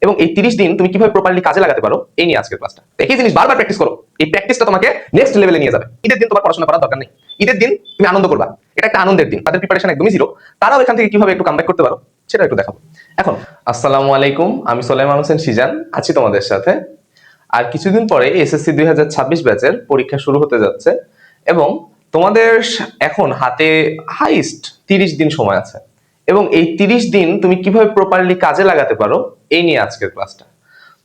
এবং এই 30 দিন তুমি কিভাবে প্রপারলি কাজে লাগাতে পারো এই নিয়ে আজকের ক্লাসটা। একই জিনিস বারবার প্র্যাকটিস করো, এই প্র্যাকটিসটা তোমাকে নেক্সট লেভেলে নিয়ে যাবে। ঈদের দিন তোমার পড়াশোনা করার দরকার নেই, ঈদের দিন তুমি আনন্দ করবা, এটা একটা আনন্দের দিন। তাদের প্রিপারেশন একদমই জিরো, তারাও এখান থেকে কিভাবে একটু কামব্যাক করতে পারো সেটা একটু দেখাবো এখন। আসসালামু আলাইকুম, আমি সোলাইমান হোসেন সিজান আছি তোমাদের সাথে। আর কিছুদিন পরে এসএসসি 2026 ব্যাচের পরীক্ষা শুরু হতে যাচ্ছে এবং তোমাদের এখন হাতে হাইস্ট 30 দিন সময় আছে এবং এই 30 দিন তুমি কিভাবে প্রপারলি কাজে লাগাতে পারো এই নিয়ে আজকের ক্লাসটা।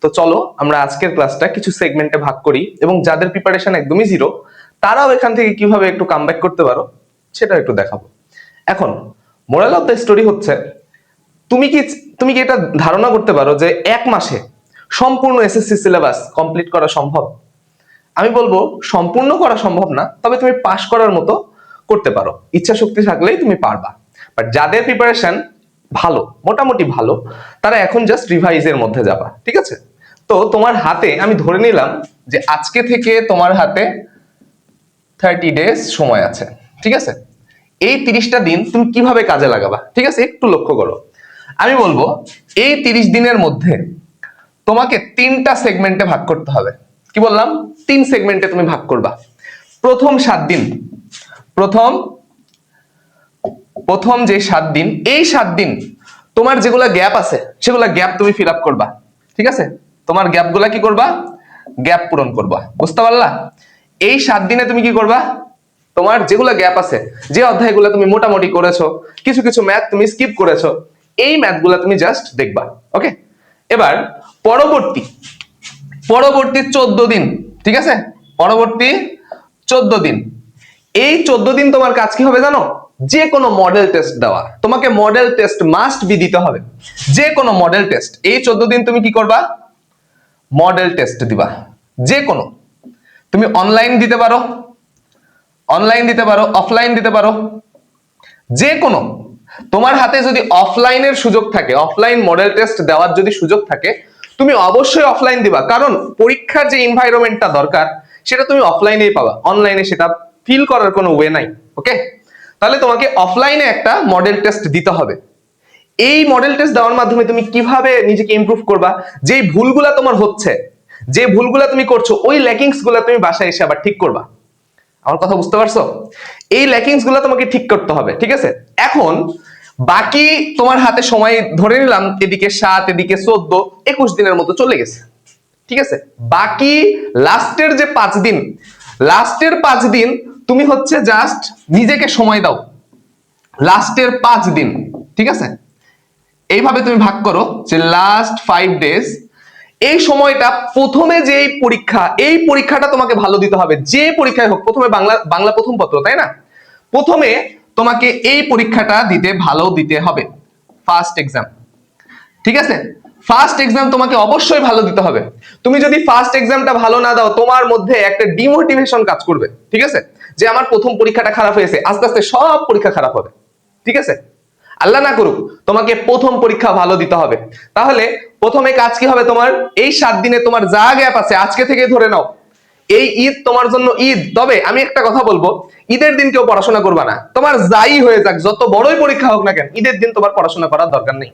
তো চলো আমরা আজকের ক্লাসটা কিছু সেগমেন্টে ভাগ করি এবং যাদের প্রিপারেশন একদমই জিরো তারাও এখান থেকে কিভাবে একটু কামব্যাক করতে পারো সেটা একটু দেখাবো এখন। মোরাল অফ দ্য স্টোরি হচ্ছে, তুমি কি এটা ধারণা করতে পারো যে এক মাসে সম্পূর্ণ এসএসসি সিলেবাস কমপ্লিট করা সম্ভব? আমি বলবো সম্পূর্ণ করা সম্ভব না, তবে তুমি পাশ করার মতো করতে পারো, ইচ্ছা শক্তি থাকলেই তুমি পারবা। বাট যাদের প্রিপারেশন ভালো, মোটামুটি ভালো, তারা এখন জাস্ট রিভাইজের মধ্যে যাবা, ঠিক আছে? তো তোমার হাতে আমি ধরে নিলাম যে আজকে থেকে তোমার হাতে 30 ডেজ সময় আছে, ঠিক আছে? এই 30টা দিন তুমি কিভাবে কাজে লাগাবা, ঠিক আছে? একটু লক্ষ্য করো। আমি বলবো এই 30 দিনের মধ্যে তোমাকে 3টা সেগমেন্টে ভাগ করতে হবে। কি বললাম? 3 সেগমেন্টে তুমি ভাগ করবা। প্রথম 7 দিন, প্রথম যে 7 দিন, এই 7 দিন তোমার যেগুলা গ্যাপ আছে সেগুলা গ্যাপ তুমি ফিল আপ করবা, ঠিক আছে? তোমার গ্যাপগুলা কি করবা? গ্যাপ পূরণ করবা। বুঝতে পারলা? এই 7 দিনে তুমি কি করবা? তোমার যেগুলা গ্যাপ আছে, যে অধ্যায়গুলো তুমি মোটামুটি করেছো, কিছু কিছু ম্যাথ তুমি স্কিপ করেছো, এই ম্যাথগুলা তুমি জাস্ট দেখবা। ওকে, এবার পরবর্তী 14 দিন, ঠিক আছে? পরবর্তী 14 দিন, এই 14 দিন তোমার কাজ কি হবে জানো? যে কোনো মডেল টেস্ট দেওয়া। তোমাকে মডেল টেস্ট মাস্ট বি দিতে হবে, যে কোনো মডেল টেস্ট। এই 14 দিন তুমি কি করবা? মডেল টেস্ট দিবা। যে কোনো, তুমি অনলাইন দিতে পারো, অফলাইন দিতে পারো, যে কোনো। তোমার হাতে যদি অফলাইনের সুযোগ থাকে, অফলাইন মডেল টেস্ট দেওয়ার যদি সুযোগ থাকে, তুমি অবশ্যই অফলাইন দিবা, কারণ পরীক্ষার যে এনভায়রনমেন্টটা দরকার সেটা তুমি অফলাইনেই পাবা, অনলাইনে সেটা ফিল করার কোনো ওয়ে নাই। ওকে, তাহলে তোমাকে অফলাইনে একটা মডেল টেস্ট দিতে হবে। এই মডেল টেস্ট দেওয়ার মাধ্যমে তুমি কিভাবে নিজেকে ইমপ্রুভ করবা, যে ভুলগুলা তোমার হচ্ছে, যে ভুলগুলা তুমি করছো, ওই ল্যাকিংস গুলা তুমি বাসায় এসে আবার ঠিক করবা। আমার কথা বুঝতে পারছো? এই ল্যাকিংস গুলো তোমাকে ঠিক করতে হবে, ঠিক আছে? এখন বাকি তোমার হাতে সময় ধরে নিলাম এদিকে 7, এদিকে 14, 21 দিনের মতো চলে গেছে, ঠিক আছে? বাকি লাস্টের যে 5 দিন, লাস্টের 5 দিন তুমি হচ্ছে জাস্ট নিজেকে সময় দাও, লাস্টের 5 দিন, ঠিক আছে? এইভাবে তুমি ভাগ করো যে লাস্ট 5 ডেজ, এই সময়টা প্রথমে যে পরীক্ষা, এই পরীক্ষাটা তোমাকে ভালো দিতে হবে, যে পরীক্ষায় হোক। প্রথমে বাংলা প্রথম পত্র, তাই না? প্রথমে তোমাকে এই পরীক্ষাটা ভালো দিতে হবে, ফার্স্ট এক্সাম, ঠিক আছে? ফার্স্ট এক্সাম তোমাকে অবশ্যই ভালো দিতে হবে। তুমি যদি ফার্স্ট এক্সামটা ভালো না দাও, তোমার মধ্যে একটা ডিমোটিভেশন কাজ করবে, ঠিক আছে? যে আমার প্রথম পরীক্ষাটা খারাপ হয়েছে, আস্তে আস্তে সব পরীক্ষা খারাপ হবে, ঠিক আছে? আল্লাহ না করুক, তোমাকে প্রথম পরীক্ষা ভালো দিতে হবে। তাহলে প্রথমে কাজ কি হবে তোমার? এই 7 দিনে তোমার যা গ্যাপ আছে আজকে থেকে ধরে নাও, এই ঈদ তোমার জন্য ঈদ। তবে আমি একটা কথা বলবো, ঈদের দিন কেউ পড়াশোনা করবা না। তোমার যাই হয়ে যাক, যত বড়ই পরীক্ষা হোক না কেন, ঈদের দিন তোমার পড়াশোনা করার দরকার নেই।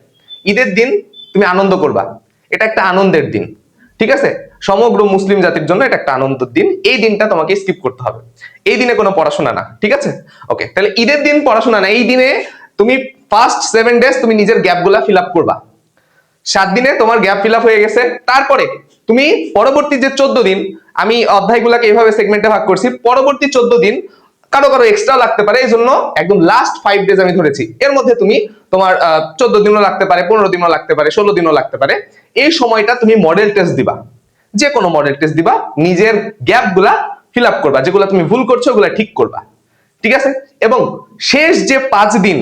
ঈদের দিন তুমি আনন্দ করবা, এটা একটা আনন্দের দিন, ঠিক আছে? সমগ্র মুসলিম জাতির জন্য এটা একটা আনন্দের দিন। এই দিনটা তোমাকে স্কিপ করতে হবে, এই দিনে কোনো পড়াশোনা না, ঠিক আছে? ওকে, তাহলে ঈদের দিন পড়াশোনা না, এই দিনে তুমি ফার্স্ট 7 ডেজ তুমি নিজের গ্যাপগুলা ফিল আপ করবা। 7 দিনে তোমার গ্যাপ ফিল আপ হয়ে গেছে, তারপরে তুমি পরবর্তী যে 14 দিন, আমি অধ্যায়গুলোকে এইভাবে সেগমেন্টে ভাগ করছি, পরবর্তী 14 দিন কারো কারো এক্সট্রা লাগতে পারে, এই জন্য একদম লাস্ট 5 ডেজ আমি ধরেছি। এর মধ্যে তুমি তোমার 14 দিনও লাগতে পারে, 15 দিনও লাগতে পারে, 16 দিনও লাগতে পারে। এই সময়টা তুমি মডেল টেস্ট দিবা, যে কোনো মডেল টেস্ট দিবা, নিজের গ্যাপগুলা ফিল আপ করবা, যেগুলো তুমি ভুল করছো ওগুলা ঠিক করবা, ঠিক আছে? এবং শেষ যে 5 দিন,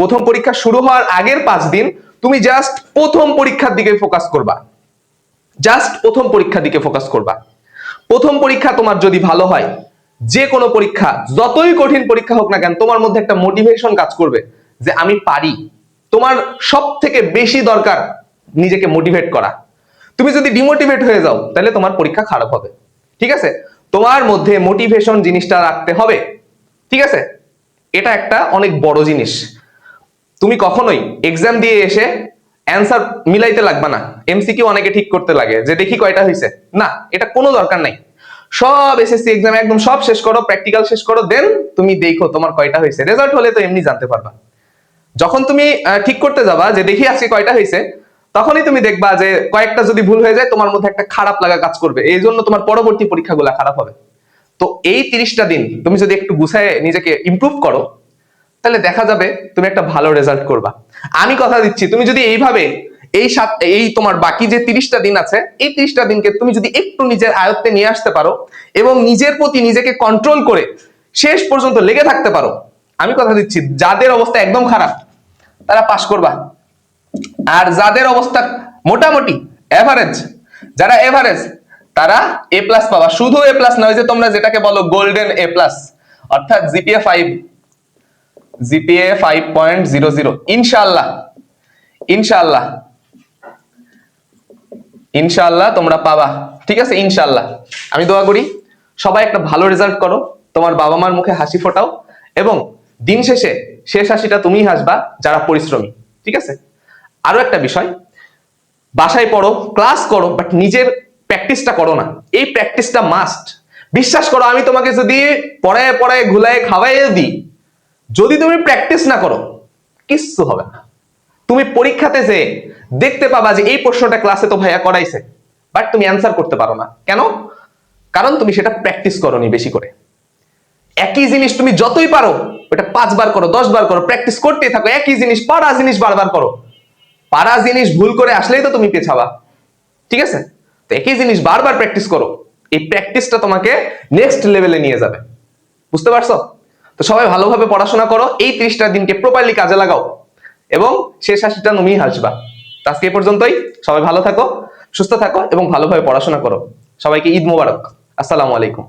প্রথম পরীক্ষা শুরু হওয়ার আগের 5 দিন তুমি জাস্ট প্রথম পরীক্ষার দিকে ফোকাস করবা, জাস্ট প্রথম পরীক্ষার দিকে ফোকাস করবা। প্রথম পরীক্ষা তোমার যদি ভালো হয়, যে কোনো পরীক্ষা যতই কঠিন পরীক্ষা হোক না কেন, তোমার মধ্যে একটা মোটিভেশন কাজ করবে যে আমি পারি। তোমার সব থেকে বেশি দরকার নিজেকে মোটিভেট করা। তুমি যদি ডিমোটিভেট হয়ে যাও তাহলে তোমার পরীক্ষা খারাপ হবে, ঠিক আছে? তোমার মধ্যে মোটিভেশন জিনিসটা রাখতে হবে, ঠিক আছে? এটা একটা অনেক বড় জিনিস। তুমি কখনোই এক্সাম দিয়ে এসে অ্যান্সার মিলাইতে লাগবে না, এমসিকিউ অনেকে ঠিক করতে লাগে যে দেখি কয়টা হয়েছে, না, এটা কোনো দরকার নাই। সব এসএসসি এক্সাম একদম সব শেষ করো, প্র্যাকটিক্যাল শেষ করো, দেন তুমি দেখো তোমার কয়টা হয়েছে। রেজাল্ট হলে তো এমনি জানতে পারবা। যখন তুমি ঠিক করতে যাবা যে দেখি আজকে কয়টা হয়েছে, তখনই তুমি দেখবা যে কয়েকটা যদি ভুল হয়ে যায় তোমার মধ্যে একটা খারাপ লাগা কাজ করবে, এই জন্য তোমার পরবর্তী পরীক্ষাগুলো খারাপ হবে। তো এই 30টা দিন তুমি যদি একটু গুছায় নিজেকে ইমপ্রুভ করো, তাহলে দেখা যাবে তুমি একটা ভালো রেজাল্ট করবা। আমি কথা দিচ্ছি, তুমি যদি এইভাবে এই তোমার বাকি যে 30টা দিন আছে, এই 30টা দিনকে তুমি যদি একটু নিজের আয়ত্তে নিয়ে আসতে পারো এবং নিজের প্রতি নিজেকে কন্ট্রোল করে শেষ পর্যন্ত লেগে থাকতে পারো, আমি কথা দিচ্ছি যাদের অবস্থা একদম খারাপ তারা পাস করবা। আর যাদের অবস্থা মোটামুটি এভারেজ, যারা এভারেজ তারা এ প্লাস পাবা। শুধু এ প্লাস নয়, যে তোমরা যেটাকে বলো গোল্ডেন এ প্লাস, অর্থাৎ জিপিএ 5, জিপিএ 5.00, ইনশাআল্লাহ ইনশাআল্লাহ ইনশাআল্লাহ তোমরা পাবা। ঠিক আছে, ইনশাআল্লাহ। আমি দোয়া করি সবাই একটা ভালো রেজাল্ট করো, তোমার বাবা মার মুখে হাসি ফোটাও, এবং দিন শেষে শেষ হাসিটা তুমিই হাসবা যারা পরিশ্রমী। ঠিক আছে, আরো একটা বিষয়, বাসায় পড়ো, ক্লাস করো, বাট নিজের প্র্যাকটিসটা করো না। এই প্র্যাকটিসটা মাস্ট। বিশ্বাস করো, আমি তোমাকে যদি পড়ায় পড়ায় ঘুলায় খাওয়াইয়ে দিই, যদি তুমি প্র্যাকটিস না করো কিচ্ছু হবে না। তুমি পরীক্ষাতে যে দেখতে পাবা যে এই প্রশ্নটা ক্লাসে তো ভাইয়া করাইছে, বাট তুমি অ্যান্সার করতে পারো না। কেন? কারণ তুমি সেটা প্র্যাকটিস করোনি বেশি করে। একই জিনিস তুমি যতই পারো ওটা 5 বার করো, 10 বার করো, প্র্যাকটিস করতেই থাকো। একই জিনিস, পারা জিনিস বারবার করো। পারা জিনিস ভুল করে আসলেই তো তুমি পেছাবা। ঠিক আছে, তো একই জিনিস বারবার প্র্যাকটিস করো। এই প্র্যাকটিসটা তোমাকে নেক্সট লেভেলে নিয়ে যাবে। বুঝতে পারছো? তো সবাই ভালোভাবে পড়াশোনা করো, এই 30টা দিনকে প্রপারলি কাজে লাগাও, এবং শেষ হাসিটা তুমিই হাসবা। তো আজকে এ পর্যন্তই। সবাই ভালো থাকো, সুস্থ থাকো এবং ভালোভাবে পড়াশোনা করো। সবাইকে ঈদ মোবারক। আসসালামু আলাইকুম।